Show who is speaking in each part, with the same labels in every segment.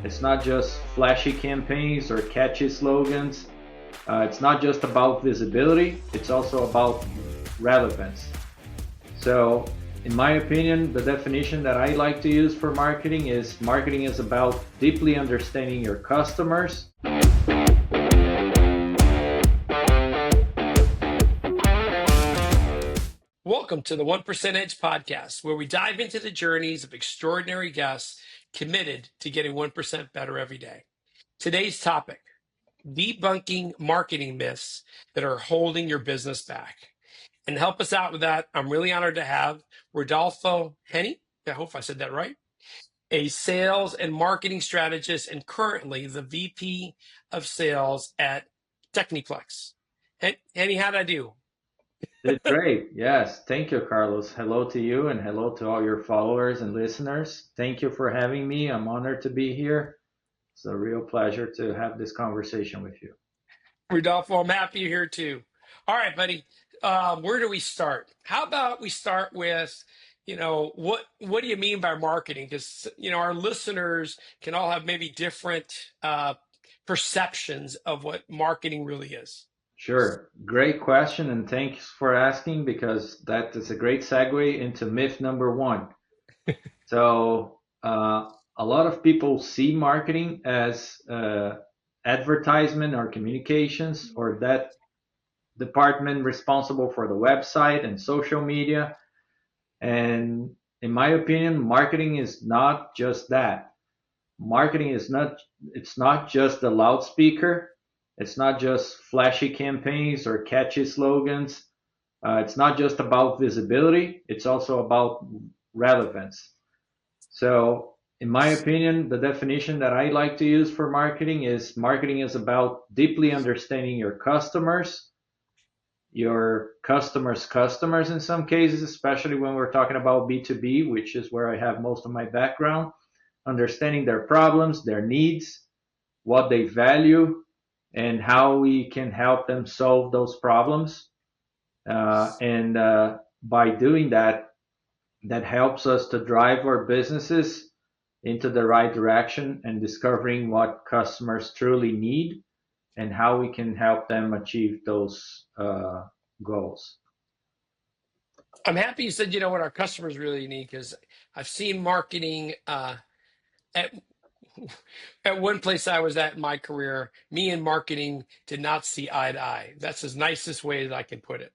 Speaker 1: It's not just flashy campaigns or catchy slogans. It's not just about visibility, it's also about relevance. So, in my opinion, the definition that I like to use for marketing is about deeply understanding your customers.
Speaker 2: Welcome to the 1% Edge podcast, where we dive into the journeys of extraordinary guests committed to getting 1% better every day. Today's topic: debunking marketing myths that are holding your business back. And to help us out with that, I'm really honored to have Rodolfo Haenni. I hope I said that right. A sales and marketing strategist and currently the VP of sales at Techniplex. Haenni, how'd I do?
Speaker 1: Did great. Yes. Thank you, Carlos. Hello to you and hello to all your followers and listeners. Thank you for having me. I'm honored to be here. It's a real pleasure to have this conversation with you.
Speaker 2: Rodolfo, I'm happy you're here too. All right, buddy. Where do we start? How about we start with, what do you mean by marketing? Because our listeners can all have maybe different perceptions of what marketing really is.
Speaker 1: Sure. Great question, and thanks for asking because that is a great segue into myth number one. So, a lot of people see marketing as advertisement or communications or that department responsible for the website and social media. And in my opinion, marketing is not just that. Marketing is not, it's not just the loudspeaker. It's not just flashy campaigns or catchy slogans. It's not just about visibility. It's also about relevance. So, in my opinion, the definition that I like to use for marketing is about deeply understanding your customers' customers in some cases, especially when we're talking about B2B, which is where I have most of my background, understanding their problems, their needs, what they value, and how we can help them solve those problems. And by doing that, that helps us to drive our businesses into the right direction and discovering what customers truly need and how we can help them achieve those goals.
Speaker 2: I'm happy you said, what our customers really need, because I've seen marketing at at one place I was at in my career. Me and marketing did not see eye to eye. That's the nicest way that I can put it.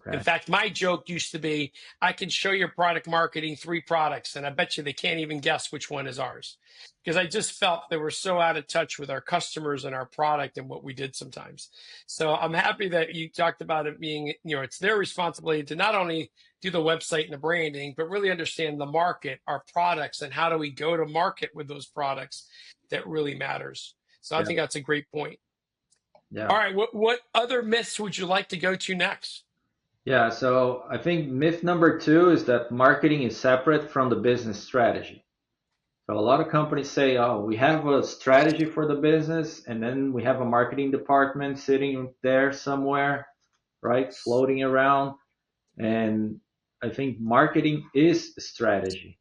Speaker 2: In
Speaker 1: Okay.
Speaker 2: fact, my joke used to be, I can show your product marketing 3 products, and I bet you they can't even guess which one is ours. Because I just felt they were so out of touch with our customers and our product and what we did sometimes. So I'm happy that you talked about it being, it's their responsibility to not only do the website and the branding, but really understand the market, our products, and how do we go to market with those products that really matters. So I
Speaker 1: Yeah.
Speaker 2: think that's a great point. All
Speaker 1: Yeah.
Speaker 2: right, what other myths would you like to go to next?
Speaker 1: Yeah. So I think myth number two is that marketing is separate from the business strategy. So a lot of companies say, oh, we have a strategy for the business, and then we have a marketing department sitting there somewhere, right, floating around. And I think marketing is strategy.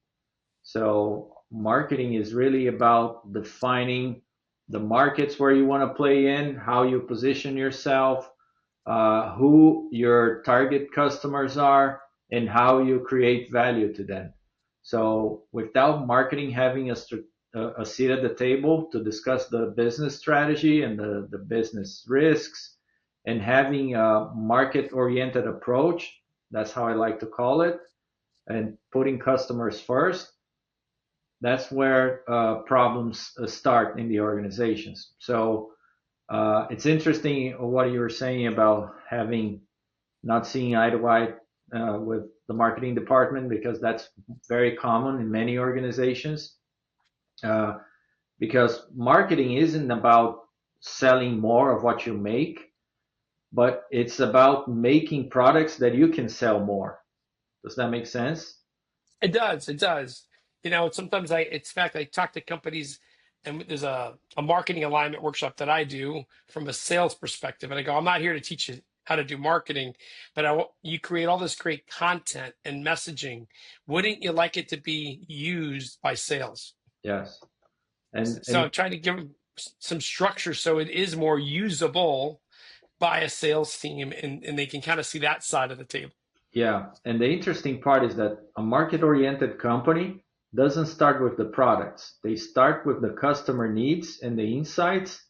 Speaker 1: So marketing is really about defining the markets where you want to play in, how you position yourself, who your target customers are, and how you create value to them. So without marketing having a seat at the table to discuss the business strategy and the business risks and having a market oriented approach, that's how I like to call it, and putting customers first, that's where problems start in the organizations. So it's interesting what you were saying about having not seeing eye to eye with the marketing department because that's very common in many organizations. Uh, because marketing isn't about selling more of what you make, but it's about making products that you can sell more. Does that make sense?
Speaker 2: It does. It does. Sometimes it's fact, I talk to companies and there's a marketing alignment workshop that I do from a sales perspective. And I go, I'm not here to teach you how to do marketing, but you create all this great content and messaging. Wouldn't you like it to be used by sales?
Speaker 1: Yes.
Speaker 2: So I'm trying to give them some structure so it is more usable by a sales team, and they can kind of see that side of the table.
Speaker 1: yeah, and the interesting part is that a market-oriented company doesn't start with the products. They start with the customer needs and the insights,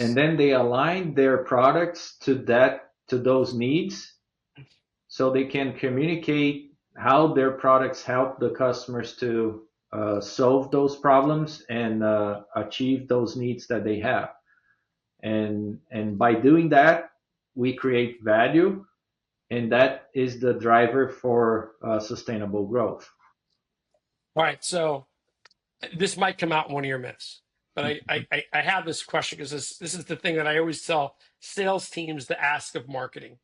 Speaker 1: and then they align their products to those needs so they can communicate how their products help the customers to solve those problems and achieve those needs that they have. And by doing that, we create value, and that is the driver for sustainable growth.
Speaker 2: All right, so this might come out in one of your myths, but I have this question because this is the thing that I always tell sales teams to ask of marketing.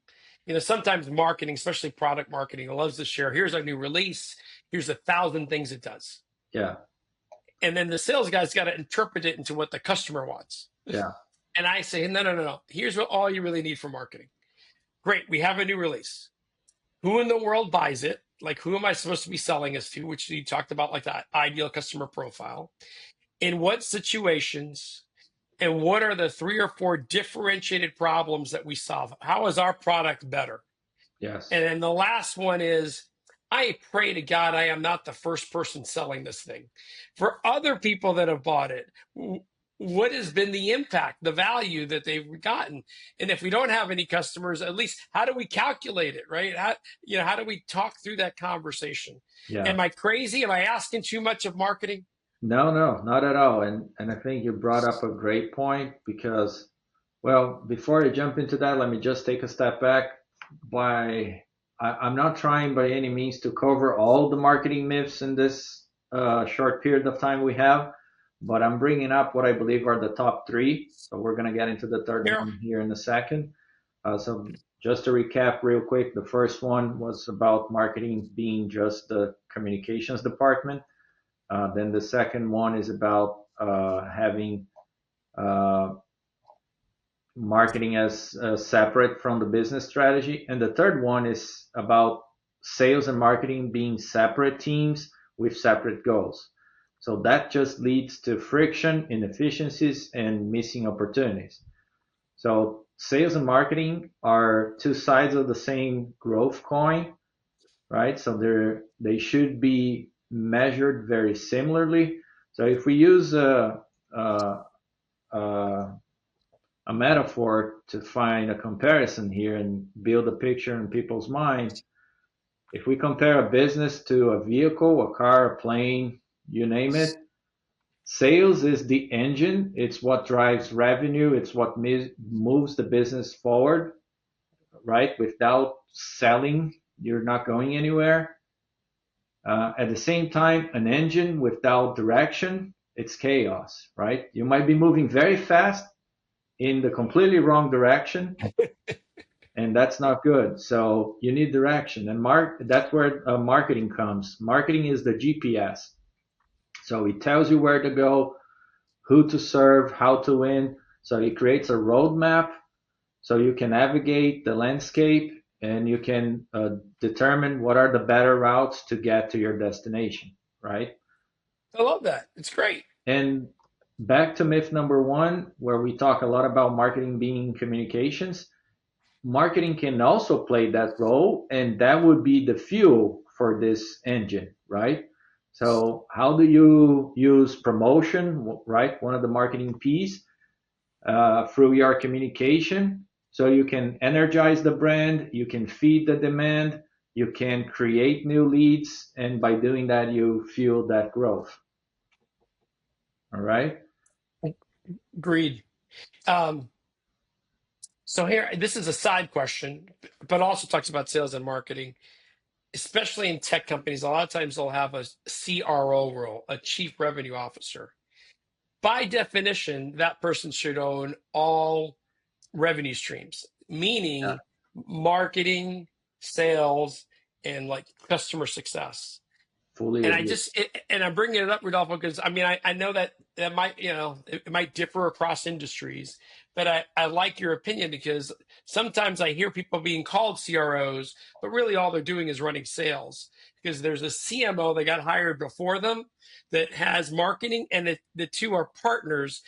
Speaker 2: You know, sometimes marketing, especially product marketing, loves to share, here's our new release, here's 1,000 things it does.
Speaker 1: Yeah,
Speaker 2: And then the sales guy's got to interpret it into what the customer wants.
Speaker 1: yeah,
Speaker 2: And I say, no. Here's what all you really need for marketing. Great, we have a new release. Who in the world buys it? Like, who am I supposed to be selling this to? Which you talked about, like that ideal customer profile. In what situations? And what are the 3 or 4 differentiated problems that we solve? How is our product better?
Speaker 1: yes.
Speaker 2: And then the last one is, I pray to God I am not the first person selling this thing. For other people that have bought it, what has been the impact, the value that they've gotten? And if we don't have any customers, at least how do we calculate it, right? How do we talk through that conversation?
Speaker 1: Yeah.
Speaker 2: Am I crazy? Am I asking too much of marketing?
Speaker 1: No, no, not at all. And I think you brought up a great point because, well, before I jump into that, let me just take a step back. I'm not trying by any means to cover all the marketing myths in this short period of time we have, but I'm bringing up what I believe are the top three. So we're going to get into the third
Speaker 2: Here,
Speaker 1: one here in a second. So just to recap real quick, the first one was about marketing being just the communications department. Then the second one is about having uh, marketing as separate from the business strategy. And the third one is about sales and marketing being separate teams with separate goals. So that just leads to friction, inefficiencies, and missing opportunities. So sales and marketing are two sides of the same growth coin, right? So they should be measured very similarly. So if we use a a metaphor to find a comparison here and build a picture in people's mind, if we compare a business to a vehicle, a car, a plane, you name it, sales is the engine. It's what drives revenue. It's what moves the business forward, right? Without selling, you're not going anywhere. At the same time, an engine without direction, it's chaos, right? You might be moving very fast in the completely wrong direction, and that's not good. So you need direction, and that's where marketing comes. Marketing is the GPS, so it tells you where to go, who to serve, how to win. So it creates a roadmap, so you can navigate the landscape and you can determine what are the better routes to get to your destination, right?
Speaker 2: I love that. It's great.
Speaker 1: And back to myth number one, where we talk a lot about marketing being communications. Marketing can also play that role, and that would be the fuel for this engine, right? So, how do you use promotion, right? One of the marketing P's through your communication. So, you can energize the brand, you can feed the demand, you can create new leads, and by doing that, you fuel that growth. All right.
Speaker 2: Agreed. Um, so here, this is a side question, but also talks about sales and marketing, especially in tech companies. A lot of times they'll have a CRO role, a chief revenue officer. By definition, that person should own all revenue streams,
Speaker 1: Yeah,
Speaker 2: meaning marketing, sales, and like customer success.
Speaker 1: fully
Speaker 2: And
Speaker 1: agree.
Speaker 2: and I'm bringing it up, Rodolfo, because I mean, I know that might, it might differ across industries, but I like your opinion because sometimes I hear people being called CROs, but really all they're doing is running sales. because there's a CMO that got hired before them that has marketing, and the two are partners.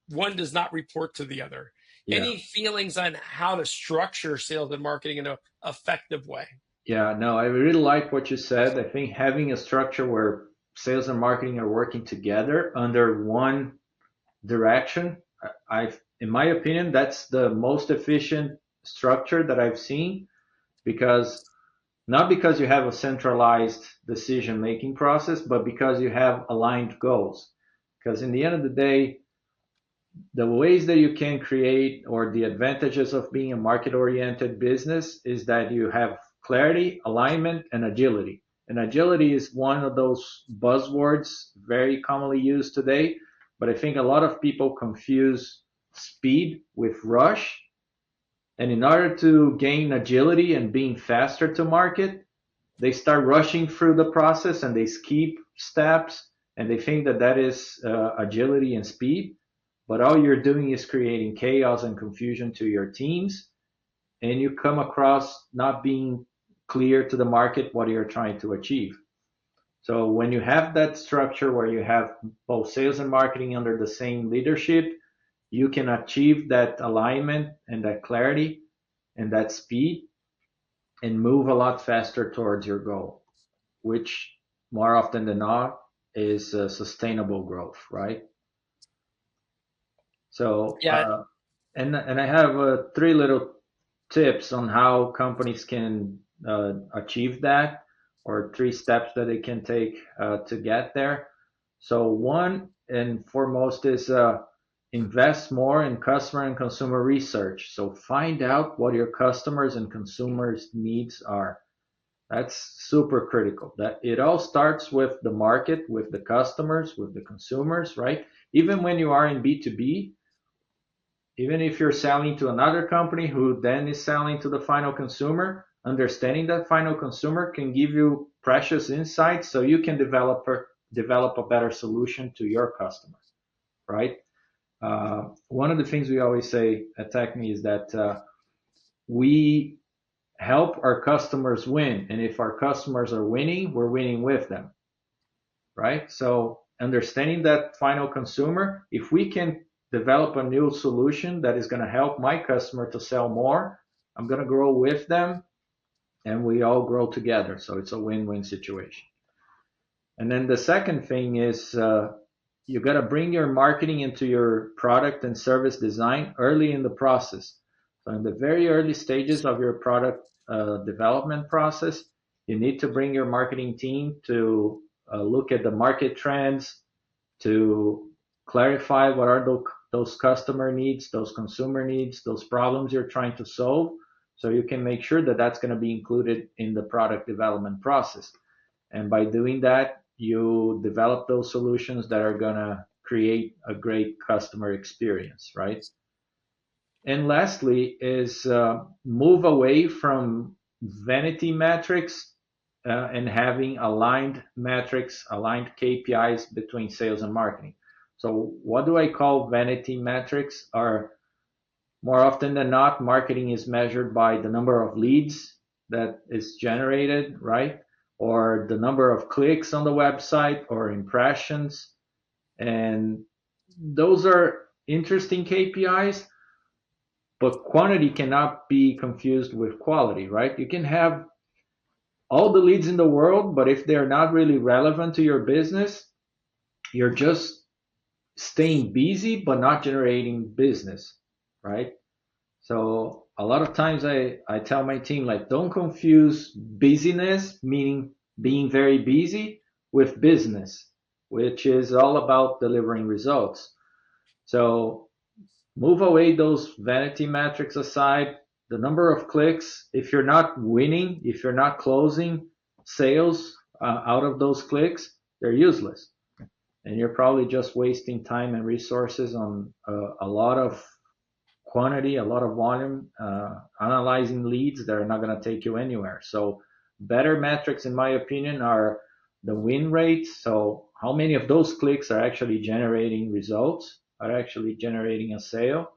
Speaker 2: One does not report to the other.
Speaker 1: Yeah.
Speaker 2: Any feelings on how to structure sales and marketing in an effective way?
Speaker 1: Yeah, no, I really like what you said. I think having a structure where sales and marketing are working together under one direction, in my opinion, that's the most efficient structure that I've seen because not because you have a centralized decision making process, but because you have aligned goals. Because in the end of the day, the ways that you can create or the advantages of being a market oriented business is that you have clarity, alignment, and agility. And agility is one of those buzzwords very commonly used today. But I think a lot of people confuse speed with rush. And in order to gain agility and being faster to market, they start rushing through the process and they skip steps and they think that that is agility and speed, but all you're doing is creating chaos and confusion to your teams, and you come across not being clear to the market what you're trying to achieve. So when you have that structure where you have both sales and marketing under the same leadership, you can achieve that alignment and that clarity and that speed and move a lot faster towards your goal, which more often than not is sustainable growth, right? So,
Speaker 2: Yeah,
Speaker 1: and I have three little tips on how companies can achieve that, or three steps that they can take to get there. So, one and foremost is invest more in customer and consumer research. So, find out what your customers and consumers' needs are. That's super critical. That it all starts with the market, with the customers, with the consumers, right? Even when you are in B2B, even if you're selling to another company who then is selling to the final consumer, understanding that final consumer can give you precious insights so you can develop a better solution to your customer, right? One of the things we always say at Techne is that we help our customers win. And if our customers are winning, we're winning with them, right? So understanding that final consumer, if we can develop a new solution that is going to help my customer to sell more, I'm going to grow with them and we all grow together. So it's a win-win situation. And then the second thing is you got to bring your marketing into your product and service design early in the process. So in the very early stages of your product development process, you need to bring your marketing team to look at the market trends, to clarify what are those customer needs, those consumer needs, those problems you're trying to solve, so you can make sure that that's going to be included in the product development process. And by doing that, you develop those solutions that are going to create a great customer experience, right? And lastly is move away from vanity metrics and having aligned metrics, aligned KPIs between sales and marketing. So what do I call vanity metrics? Are more often than not, marketing is measured by the number of leads that is generated, right? Or the number of clicks on the website or impressions. And those are interesting KPIs, but quantity cannot be confused with quality, right? You can have all the leads in the world, but if they're not really relevant to your business, you're just staying busy but not generating business, right? So a lot of times I tell my team, like, don't confuse busyness, meaning being very busy, with business, which is all about delivering results. So move away those vanity metrics aside. The number of clicks, if you're not winning, if you're not closing sales out of those clicks, they're useless. And you're probably just wasting time and resources on a lot of quantity, a lot of volume, analyzing leads that are not going to take you anywhere. So better metrics, in my opinion, are the win rates. So how many of those clicks are actually generating results, are actually generating a sale?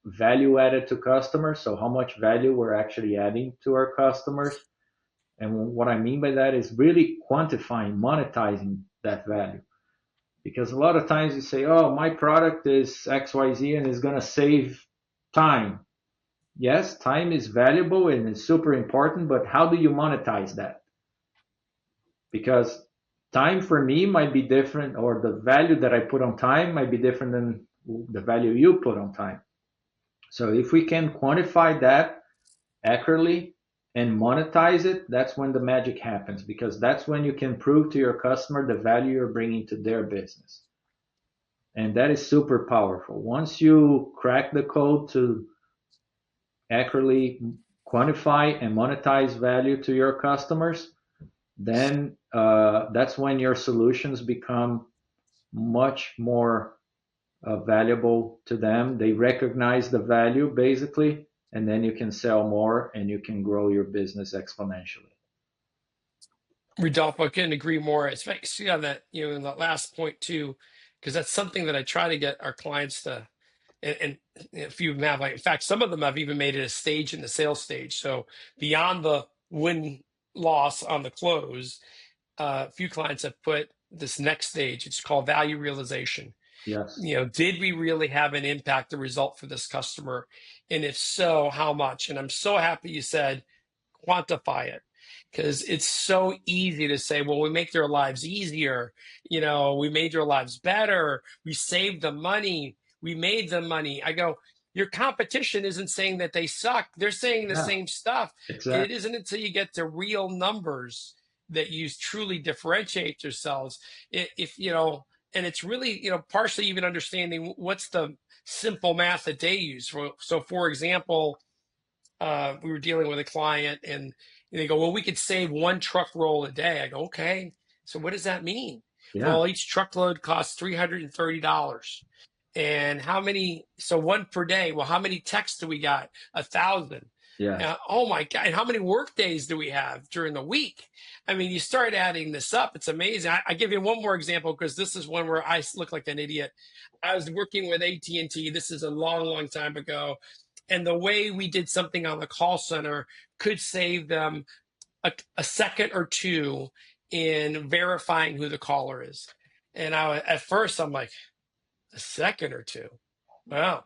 Speaker 1: Value added to customers. So how much value we're actually adding to our customers. And what I mean by that is really quantifying, monetizing that value. Because a lot of times you say, oh, my product is XYZ and is going to save time. Yes, time is valuable and it's super important, but how do you monetize that? Because time for me might be different, or the value that I put on time might be different than the value you put on time. So if we can quantify that accurately and monetize it, that's when the magic happens, because that's when you can prove to your customer the value you're bringing to their business. And that is super powerful. Once you crack the code to accurately quantify and monetize value to your customers, then that's when your solutions become much more valuable to them. They recognize the value basically, and then you can sell more and you can grow your business exponentially.
Speaker 2: Rodolfo, I couldn't agree more. Especially on that, in the last point too, because that's something that I try to get our clients to, and a few of them have, like, in fact, some of them have even made it a stage in the sales stage. So beyond the win loss on the close, a few clients have put this next stage. It's called value realization.
Speaker 1: Yes.
Speaker 2: Did we really have an impact, the result for this customer? And if so, how much? And I'm so happy you said quantify it, because it's so easy to say, well, we make their lives easier. We made their lives better. We saved them money. We made them money. I go, your competition isn't saying that they suck. They're saying the
Speaker 1: Yeah,
Speaker 2: same stuff. It
Speaker 1: exactly.
Speaker 2: isn't until you get to real numbers that you truly differentiate yourselves. If and it's really, partially even understanding what's the simple math that they use. So, for example, we were dealing with a client and they go, well, we could save one truck roll a day. I go, okay. So what does that mean?
Speaker 1: Yeah,
Speaker 2: Well, each truckload costs $330. And how many, so one per day. Well, how many texts do we got? 1,000.
Speaker 1: yes.
Speaker 2: Oh my God. And how many work days do we have during the week? I mean, you start adding this up. It's amazing. I give you one more example, because this is one where I look like an idiot. I was working with AT&T. This is a long, long time ago. And the way we did something on the call center could save them a second or two in verifying who the caller is. And at first I'm like, a second or two? Wow.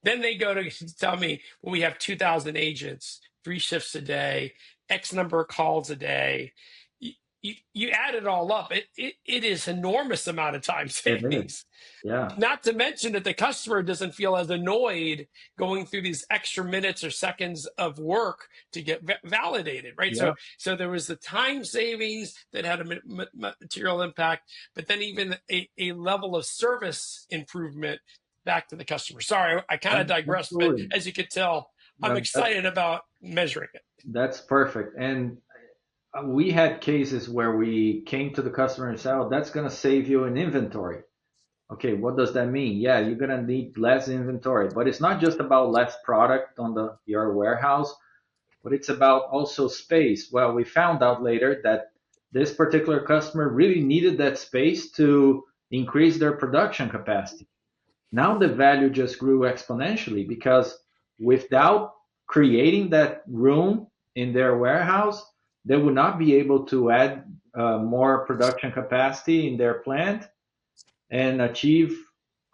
Speaker 2: Then they go to tell me, well, we have 2,000 agents, 3 shifts a day, X number of calls a day. You add it all up, it is enormous amount of time
Speaker 1: It is.
Speaker 2: savings.
Speaker 1: Yeah,
Speaker 2: Not to mention that the customer doesn't feel as annoyed going through these extra minutes or seconds of work to get validated, right?
Speaker 1: yeah.
Speaker 2: So there was the time savings that had a material impact, but then even a level of service improvement back to the customer. Sorry, I kind of digressed, but
Speaker 1: Absolutely.
Speaker 2: as you could tell, I'm
Speaker 1: That's
Speaker 2: excited about measuring it.
Speaker 1: that's perfect. And we had cases where we came to the customer and said, "Oh, that's going to save you in inventory." Okay, what does that mean? Yeah, you're going to need less inventory, but it's not just about less product on your warehouse, but it's about also space. Well, we found out later that this particular customer really needed that space to increase their production capacity. Now the value just grew exponentially, because without creating that room in their warehouse, they would not be able to add more production capacity in their plant and achieve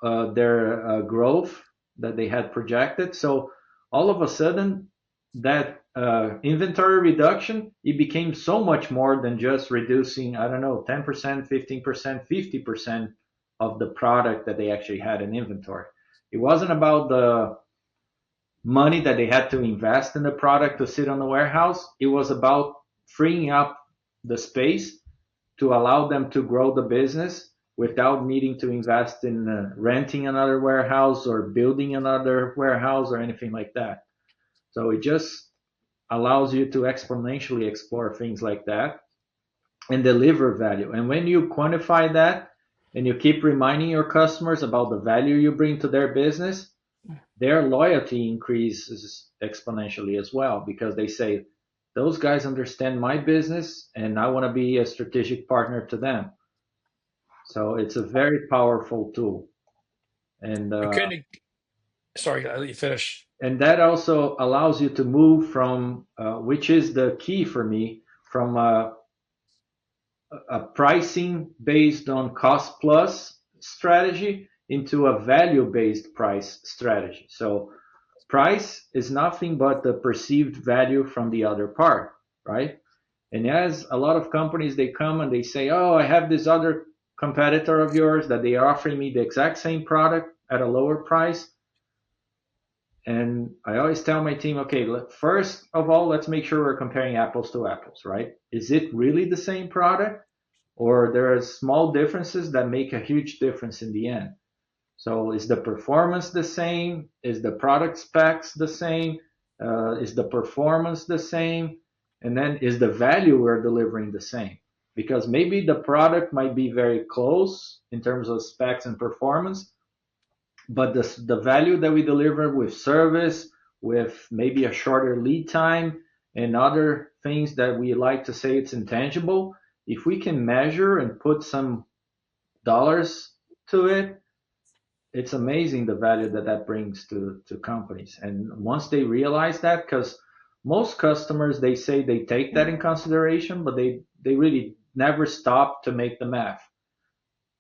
Speaker 1: their growth that they had projected. So all of a sudden, that inventory reduction, it became so much more than just reducing, I don't know, 10%, 15%, 50% of the product that they actually had in inventory. It wasn't about the money that they had to invest in the product to sit on the warehouse. It was about freeing up the space to allow them to grow the business without needing to invest in renting another warehouse or building another warehouse or anything like that. So it just allows you to exponentially explore things like that and deliver value. And when you quantify that and you keep reminding your customers about the value you bring to their business, their loyalty increases exponentially as well, because they say, those guys understand my business and I want to be a strategic partner to them. So it's a very powerful tool. And
Speaker 2: I couldn't. Sorry, I'll let you finish.
Speaker 1: and that also allows you to move from which is the key for me, from a pricing based on cost plus strategy into a value based price strategy. So price is nothing but the perceived value from the other part, right? And as a lot of companies, they come and they say, oh, I have this other competitor of yours that they are offering me the exact same product at a lower price. And I always tell my team, okay, first of all, let's make sure we're comparing apples to apples, right? Is it really the same product? Or there are small differences that make a huge difference in the end. So is the performance the same? Is the product specs the same? Is the performance the same? And then is the value we're delivering the same? Because maybe the product might be very close in terms of specs and performance, but the value that we deliver with service, with maybe a shorter lead time and other things that we like to say it's intangible, if we can measure and put some dollars to it, it's amazing the value that that brings to companies. And once they realize that, because most customers, they say they take that in consideration, but they really never stop to make the math.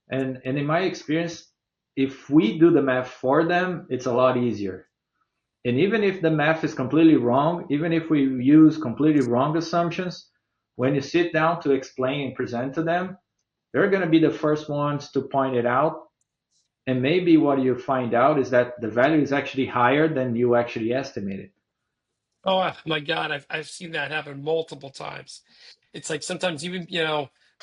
Speaker 1: And in my experience, if we do the math for them, it's a lot easier. And even if the math is completely wrong, even if we use completely wrong assumptions, when you sit down to explain and present to them, they're going to be the first ones to point it out. And maybe what you find out is that the value is actually higher than you actually estimated.
Speaker 2: Oh my God, I've seen that happen multiple times. It's like sometimes even,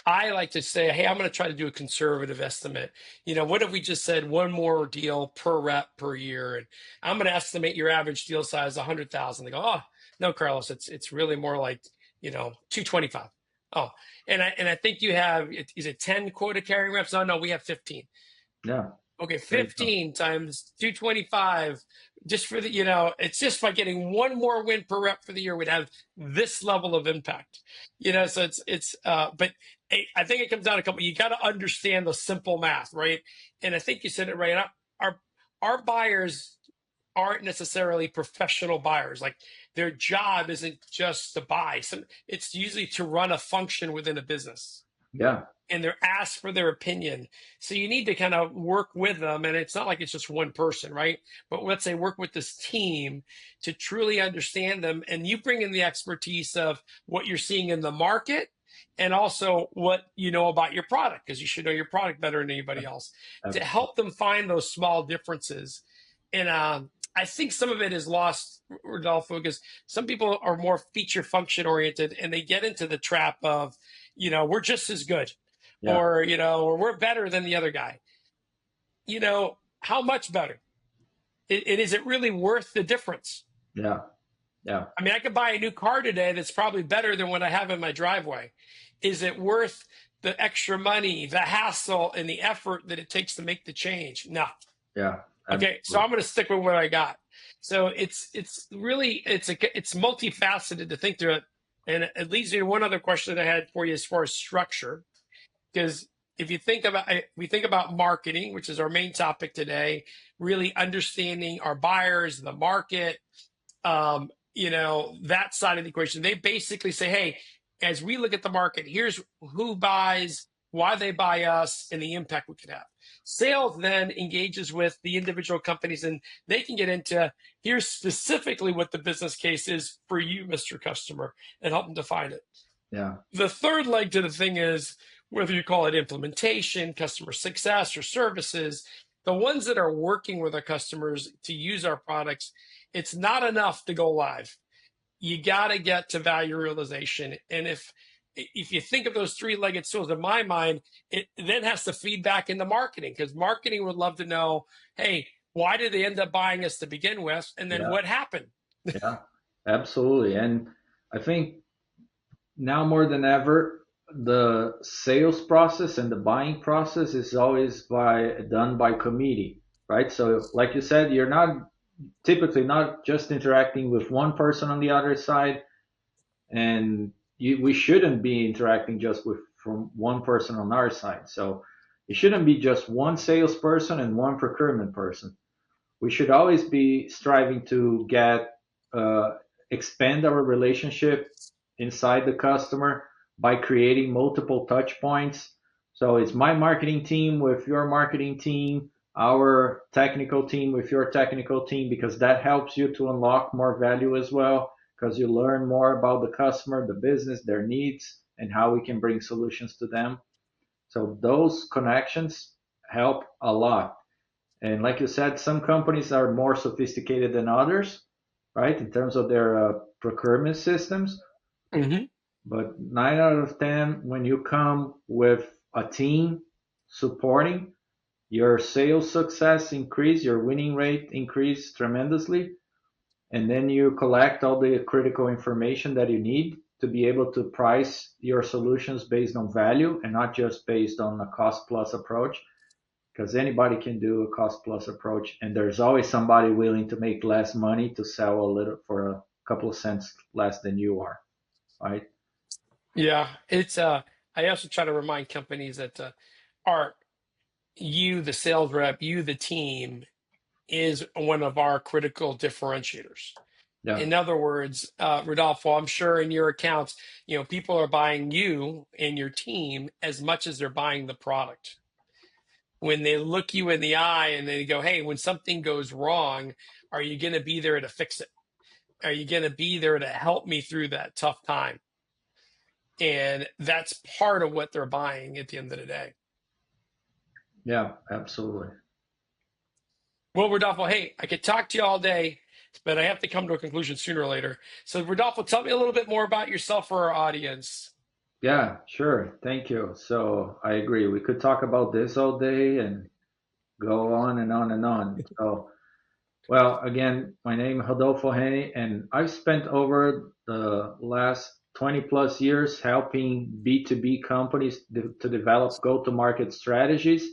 Speaker 2: I like to say, hey, I'm going to try to do a conservative estimate. What if we just said one more deal per rep per year, and I'm going to estimate your average deal size 100,000. They go, oh no, Carlos, it's really more like 225. Oh, and I think you have, is it 10 quota carrying reps? Oh no, we have 15.
Speaker 1: Yeah.
Speaker 2: Okay,
Speaker 1: There you go.
Speaker 2: 15 times 225, just for the, it's just by getting one more win per rep for the year would have this level of impact. So but I think it comes down to a couple. You got to understand the simple math, right? And I think you said it right. Our our buyers aren't necessarily professional buyers. Like their job isn't just to buy. It's usually to run a function within a business,
Speaker 1: Yeah.
Speaker 2: and they're asked for their opinion. So you need to kind of work with them. And it's not like it's just one person, right? But let's say work with this team to truly understand them. And you bring in the expertise of what you're seeing in the market and also what you know about your product, because you should know your product better than anybody else, to
Speaker 1: Absolutely.
Speaker 2: help them find those small differences. And I think some of it is lost, Rodolfo, because some people are more feature function oriented and they get into the trap of, we're just as good,
Speaker 1: Yeah.
Speaker 2: or we're better than the other guy. How much better? Is it really worth the difference?
Speaker 1: Yeah. Yeah.
Speaker 2: I mean, I could buy a new car today that's probably better than what I have in my driveway. Is it worth the extra money, the hassle, and the effort that it takes to make the change? No.
Speaker 1: Yeah.
Speaker 2: Okay, so
Speaker 1: Absolutely.
Speaker 2: I'm going to stick with what I got. So it's really it's multifaceted to think through it, and it leads me to one other question that I had for you as far as structure. Because if we think about marketing, which is our main topic today, really understanding our buyers, the market, that side of the equation, they basically say, hey, as we look at the market, here's who buys, why they buy us, and the impact we could have. Sales then engages with the individual companies, and they can get into here's specifically what the business case is for you, Mr. Customer, and help them define it.
Speaker 1: Yeah.
Speaker 2: The third leg to the thing is whether you call it implementation, customer success, or services, the ones that are working with our customers to use our products, it's not enough to go live. You got to get to value realization. And if you think of those three-legged stools, in my mind, it then has to feed back into marketing, because marketing would love to know, hey, why did they end up buying us to begin with? And then
Speaker 1: Yeah.
Speaker 2: what happened?
Speaker 1: Yeah. Absolutely. And I think now more than ever, the sales process and the buying process is always done by committee, right? So, like you said, you're not typically not just interacting with one person on the other side, and we shouldn't be interacting just with from one person on our side. So, it shouldn't be just one salesperson and one procurement person. We should always be striving to get uh, expand our relationship inside the customer by creating multiple touch points. So it's my marketing team with your marketing team, our technical team with your technical team, because that helps you to unlock more value as well, because you learn more about the customer, the business, their needs, and how we can bring solutions to them. So those connections help a lot. And like you said, some companies are more sophisticated than others, right, in terms of their procurement systems.
Speaker 2: Hmm.
Speaker 1: But 9 out of 10, when you come with a team supporting, your sales success increase, your winning rate increase tremendously, and then you collect all the critical information that you need to be able to price your solutions based on value and not just based on a cost plus approach, because anybody can do a cost plus approach, and there's always somebody willing to make less money to sell a little for a couple of cents less than you are, right?
Speaker 2: Yeah, it's I also try to remind companies that Art, you, the sales rep, you, the team, is one of our critical differentiators.
Speaker 1: Yeah,
Speaker 2: In other words, Rodolfo, I'm sure in your accounts, people are buying you and your team as much as they're buying the product. When they look you in the eye and they go, "Hey, when something goes wrong, are you going to be there to fix it? Are you going to be there to help me through that tough time?" And that's part of what they're buying at the end of the day.
Speaker 1: yeah, absolutely.
Speaker 2: Well, Rodolfo, hey, I could talk to you all day, but I have to come to a conclusion sooner or later. So, Rodolfo, tell me a little bit more about yourself for our audience.
Speaker 1: Yeah, sure. Thank you. So I agree. We could talk about this all day and go on and on and on. So, well, again, my name is Rodolfo Haenni, and I've spent over the last 20 plus years helping B2B companies to develop go-to-market strategies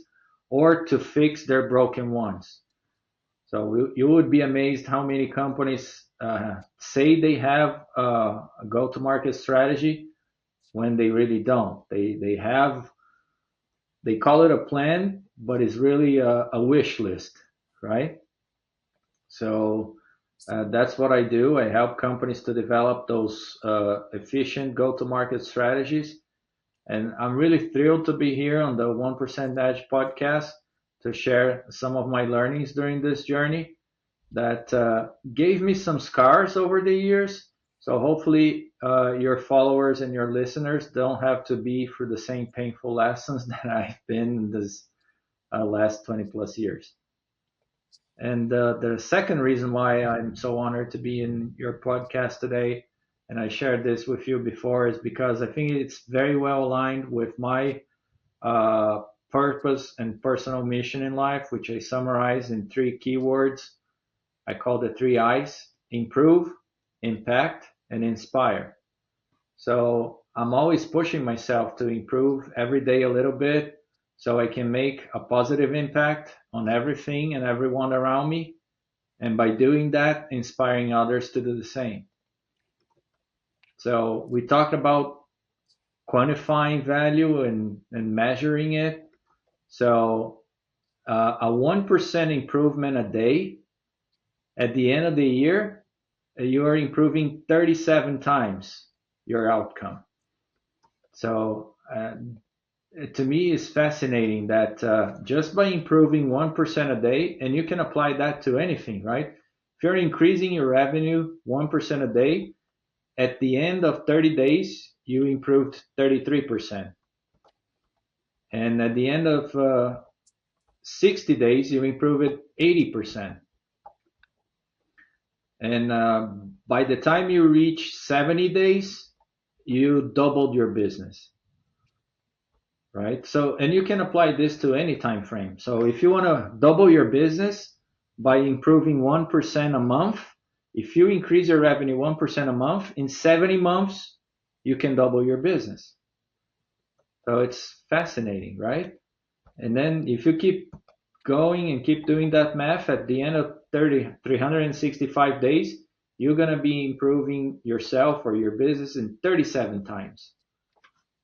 Speaker 1: or to fix their broken ones. So you would be amazed how many companies say they have a go-to-market strategy when they really don't. They call it a plan, but it's really a wish list, right? So that's what I do. I help companies to develop those efficient go-to-market strategies. And I'm really thrilled to be here on the 1% Edge podcast to share some of my learnings during this journey that gave me some scars over the years. So hopefully your followers and your listeners don't have to be through the same painful lessons that I've been in this last 20 plus years. And the second reason why I'm so honored to be in your podcast today, and I shared this with you before, is because I think it's very well aligned with my uh, purpose and personal mission in life, which I summarize in three keywords. I call the three I's: improve, impact, and inspire. So I'm always pushing myself to improve every day a little bit so I can make a positive impact on everything and everyone around me. And by doing that, inspiring others to do the same. So we talked about quantifying value and measuring it. So a 1% improvement a day at the end of the year, you are improving 37 times your outcome. So to me, it's fascinating that just by improving 1% a day, and you can apply that to anything, right? If you're increasing your revenue 1% a day, at the end of 30 days, you improved 33%. And at the end of 60 days, you improved 80%. And by the time you reach 70 days, you doubled your business, right? So, and you can apply this to any time frame. So if you want to double your business by improving 1% a month, if you increase your revenue 1% a month, in 70 months, you can double your business. So it's fascinating, right? And then if you keep going and keep doing that math, at the end of 365 days, you're going to be improving yourself or your business in 37 times,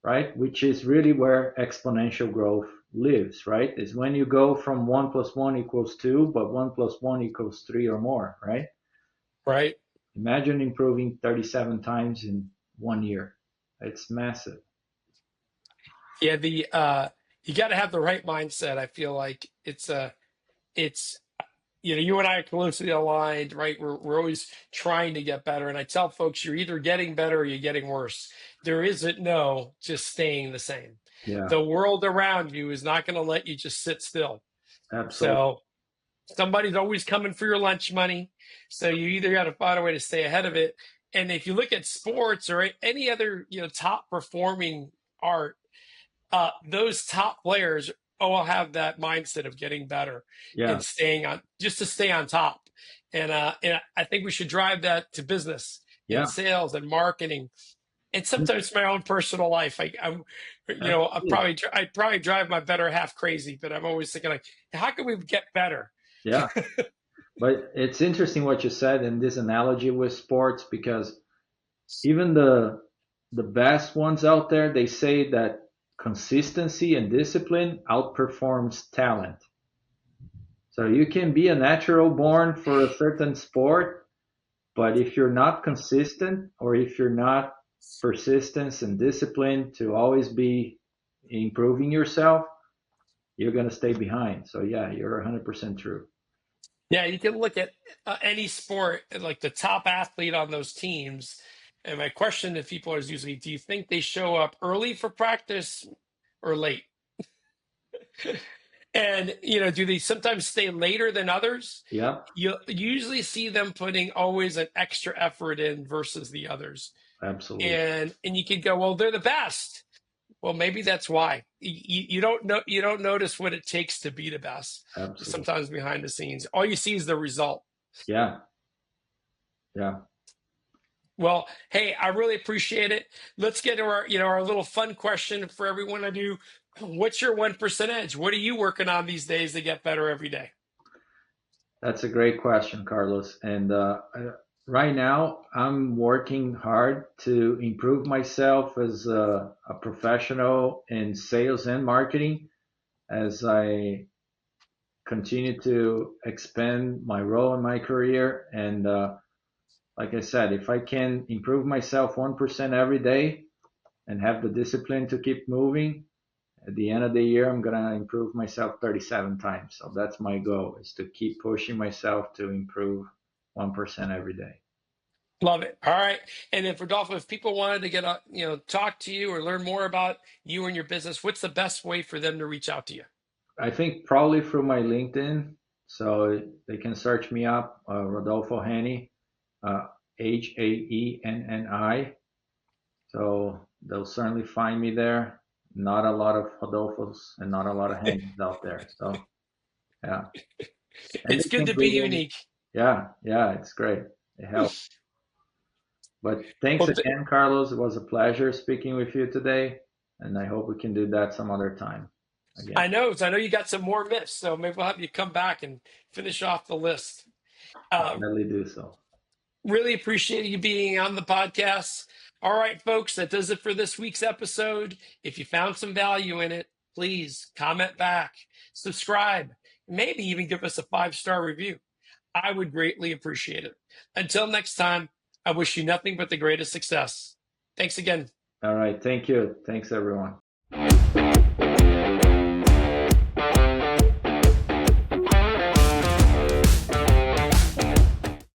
Speaker 1: right? Which is really where exponential growth lives, right? Is when you go from 1 plus 1 equals 2, but 1 plus 1 equals 3 or more, right?
Speaker 2: Right.
Speaker 1: Imagine improving 37 times in 1 year. It's massive.
Speaker 2: Yeah, the you got to have the right mindset. I feel like it's you and I are closely aligned, right? We're always trying to get better, and I tell folks you're either getting better or you're getting worse. There isn't no just staying the same.
Speaker 1: Yeah,
Speaker 2: The world around you is not going to let you just sit still.
Speaker 1: absolutely.
Speaker 2: So somebody's always coming for your lunch money. So you either got to find a way to stay ahead of it. And if you look at sports or any other, top performing art, those top players all have that mindset of getting better and
Speaker 1: Yeah,
Speaker 2: staying on, just to stay on top. And I think we should drive that to business and
Speaker 1: yeah,
Speaker 2: sales and marketing, and sometimes my own personal life.
Speaker 1: absolutely.
Speaker 2: I'd probably drive my better half crazy, but I'm always thinking like, how can we get better?
Speaker 1: Yeah. But it's interesting what you said in this analogy with sports because even the best ones out there, they say that consistency and discipline outperforms talent. So you can be a natural born for a certain sport, but if you're not consistent or if you're not persistence and discipline to always be improving yourself, you're going to stay behind. So yeah, you're 100% true.
Speaker 2: Yeah, you can look at any sport, and like the top athlete on those teams. And my question to people is usually, do you think they show up early for practice or late? And, do they sometimes stay later than others?
Speaker 1: Yeah,
Speaker 2: You usually see them putting always an extra effort in versus the others.
Speaker 1: absolutely.
Speaker 2: And you could go, well, they're the best. Well, maybe that's why you don't know, you don't notice what it takes to be the best.
Speaker 1: Absolutely.
Speaker 2: Sometimes behind the scenes, all you see is the result.
Speaker 1: Yeah, yeah.
Speaker 2: Well, hey, I really appreciate it. Let's get to our little fun question for everyone. I do. What's your 1% edge? What are you working on these days to get better every day?
Speaker 1: That's a great question, Carlos. And right now, I'm working hard to improve myself as a professional in sales and marketing as I continue to expand my role in my career. And like I said, if I can improve myself 1% every day and have the discipline to keep moving, at the end of the year, I'm going to improve myself 37 times. So that's my goal, is to keep pushing myself to improve 1% every day.
Speaker 2: Love it. All right. And then for Rodolfo, if people wanted to talk to you or learn more about you and your business, what's the best way for them to reach out to you?
Speaker 1: I think probably through my LinkedIn. So they can search me up, Rodolfo Haenni, Haenni. So they'll certainly find me there. Not a lot of Rodolfos and not a lot of Hennis out there. So yeah, and
Speaker 2: It's
Speaker 1: they
Speaker 2: good
Speaker 1: can
Speaker 2: to be
Speaker 1: Google me.
Speaker 2: unique.
Speaker 1: Yeah, yeah, it's great. It helps. But thanks
Speaker 2: Well,
Speaker 1: again, Carlos. It was a pleasure speaking with you today, and I hope we can do that some other time again.
Speaker 2: I know you got some more myths, so maybe we'll have you come back and finish off the list. Uh,
Speaker 1: Definitely do so.
Speaker 2: Really appreciate you being on the podcast. All right, folks, that does it for this week's episode. If you found some value in it, please comment back, subscribe, maybe even give us a 5-star review. I would greatly appreciate it. Until next time, I wish you nothing but the greatest success. Thanks again.
Speaker 1: All right. Thank you. Thanks, everyone.